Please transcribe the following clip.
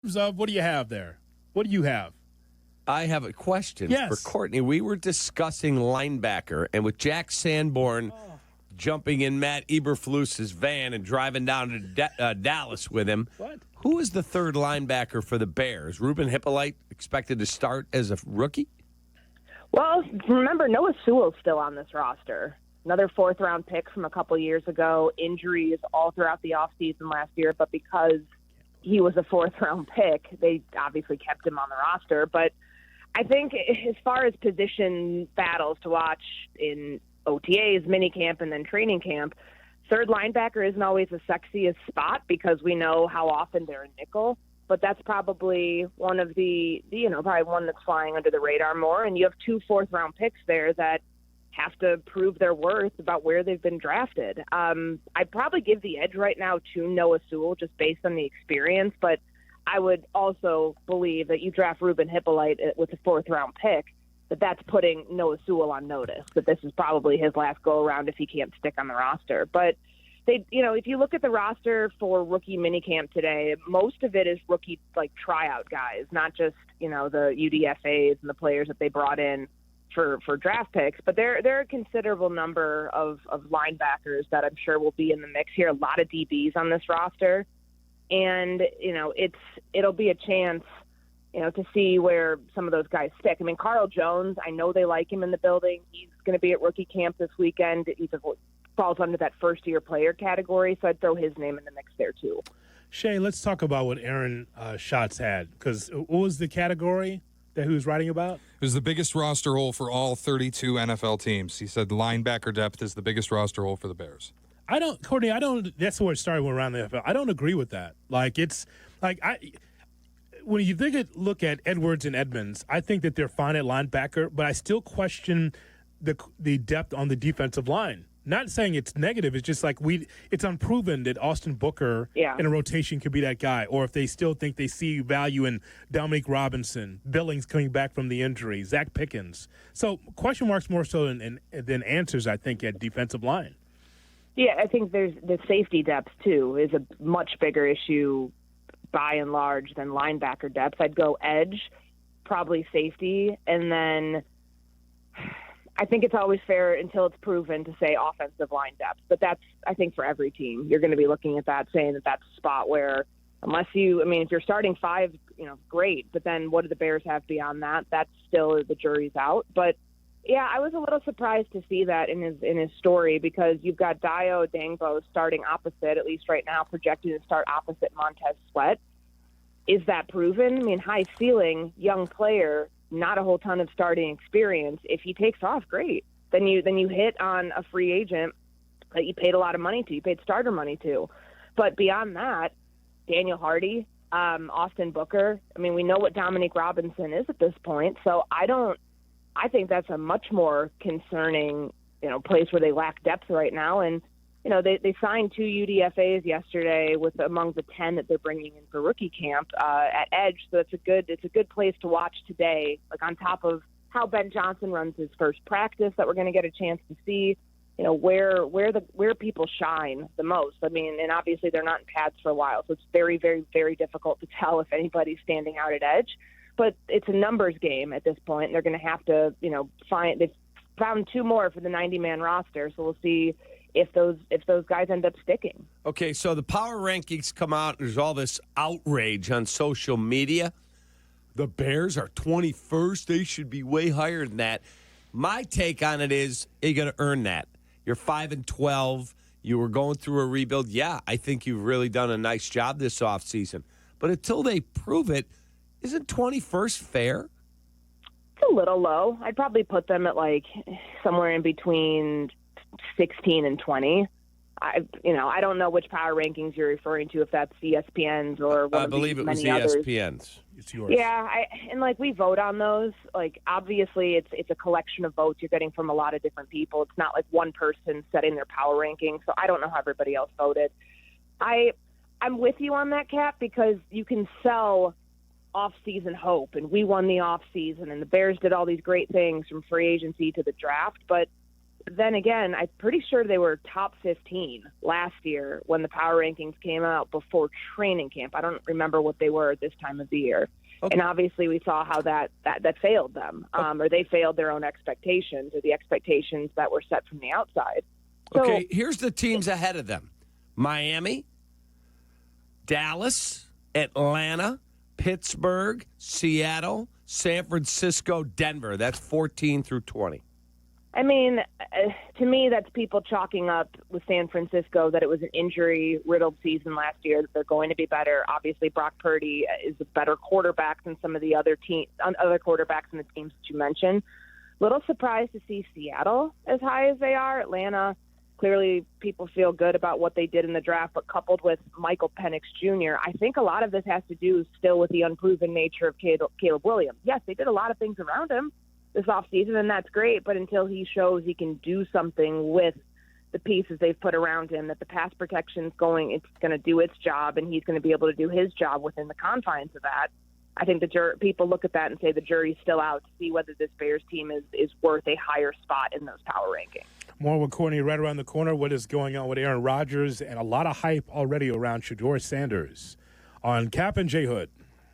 What do you have there? What do you have? I have a question Yes. for Courtney. We were discussing linebacker, and with Jack Sanborn jumping in Matt Eberflus's van and driving down to Dallas with him, who is the third linebacker for the Bears? Ruben Hippoly expected to start as a rookie? Well, remember, Noah Sewell's still on this roster. Another fourth-round pick from a couple years ago. Injuries all throughout the offseason last year, but because he was a fourth-round pick, they obviously kept him on the roster. But I think as far as position battles to watch in OTAs, minicamp, and then training camp, third linebacker isn't always the sexiest spot because we know how often they're a nickel. But that's probably one of the probably one that's flying under the radar more. And you have 2 fourth-round picks there that have to prove their worth about where they've been drafted. I'd probably give the edge right now to Noah Sewell just based on the experience, but I would also believe that you draft Ruben Hippoly with a fourth-round pick, that's putting Noah Sewell on notice, that this is probably his last go-around if he can't stick on the roster. But if you look at the roster for rookie minicamp today, most of it is rookie tryout guys, not just the UDFAs and the players that they brought in for draft picks. But there are a considerable number of linebackers that I'm sure will be in the mix here. A lot of DBs on this roster, and it'll be a chance to see where some of those guys stick. I mean, Carl Jones, I know they like him in the building. He's going to be at rookie camp this weekend. Falls under that first-year player category, so I'd throw his name in the mix there too. Shay, let's talk about what Aaron Schatz had, because what was the category that he was writing about? It was the biggest roster hole for all 32 NFL teams. He said linebacker depth is the biggest roster hole for the Bears. Courtney, that's where it started around the NFL. I don't agree with that. When you look at Edwards and Edmonds, I think that they're fine at linebacker, but I still question the depth on the defensive line. Not saying it's negative. It's just it's unproven that Austin Booker in a rotation could be that guy, or if they still think they see value in Dominique Robinson, Billings coming back from the injury, Zach Pickens. So question marks more so than answers, I think, at defensive line. Yeah, I think there's the safety depth, too, is a much bigger issue by and large than linebacker depth. I'd go edge, probably safety, and then I think it's always fair until it's proven to say offensive line depth. But that's, I think, for every team. You're going to be looking at that, saying that that's a spot where if you're starting 5, great. But then what do the Bears have beyond that? That's still the jury's out. But, yeah, I was a little surprised to see that in his story because you've got Dio Dangbo starting opposite, at least right now, projected to start opposite Montez Sweat. Is that proven? High ceiling, young player, not a whole ton of starting experience. If he takes off, great. Then you hit on a free agent that you paid a lot of money to. You paid starter money to. But beyond that, Daniel Hardy, Austin Booker. We know what Dominique Robinson is at this point. So I think that's a much more concerning, place where they lack depth right now. And, they signed 2 UDFAs yesterday with among the 10 that they're bringing in for rookie camp at edge. So it's a good place to watch today, on top of how Ben Johnson runs his first practice that we're going to get a chance to see, where people shine the most. And obviously they're not in pads for a while. So it's very, very, very difficult to tell if anybody's standing out at edge. But it's a numbers game at this point. And they're going to have to, they've found 2 more for the 90-man roster. So we'll see if those guys end up sticking. Okay, so the power rankings come out. There's all this outrage on social media. The Bears are 21st. They should be way higher than that. My take on it is you're going to earn that. You're 5-12. You were going through a rebuild. Yeah, I think you've really done a nice job this offseason. But until they prove it, isn't 21st fair? It's a little low. I'd probably put them at somewhere in between 16 and 20. I don't know which power rankings you're referring to, if that's ESPN's or one I of believe it was many others. ESPN's. It's yours. Yeah, we vote on those. Obviously, it's a collection of votes you're getting from a lot of different people. It's not like one person setting their power ranking. So I don't know how everybody else voted. I'm with you on that, Kap, because you can sell off-season hope, and we won the off-season, and the Bears did all these great things from free agency to the draft, but then again, I'm pretty sure they were top 15 last year when the power rankings came out before training camp. I don't remember what they were at this time of the year. Okay. And obviously we saw how that failed them, or they failed their own expectations or the expectations that were set from the outside. Okay, here's the teams ahead of them. Miami, Dallas, Atlanta, Pittsburgh, Seattle, San Francisco, Denver. That's 14 through 20. I mean, to me, that's people chalking up with San Francisco that it was an injury-riddled season last year, that they're going to be better. Obviously, Brock Purdy is a better quarterback than some of the other quarterbacks in the teams that you mentioned. Little surprised to see Seattle as high as they are. Atlanta, clearly people feel good about what they did in the draft, but coupled with Michael Penix Jr., I think a lot of this has to do still with the unproven nature of Caleb Williams. Yes, they did a lot of things around him this offseason, and that's great, but until he shows he can do something with the pieces they've put around him, that the pass protection's it's going to do its job, and he's going to be able to do his job within the confines of that, I think people look at that and say the jury's still out to see whether this Bears team is worth a higher spot in those power rankings. More with Courtney right around the corner. What is going on with Aaron Rodgers, and a lot of hype already around Shedeur Sanders on Kap and J Hood.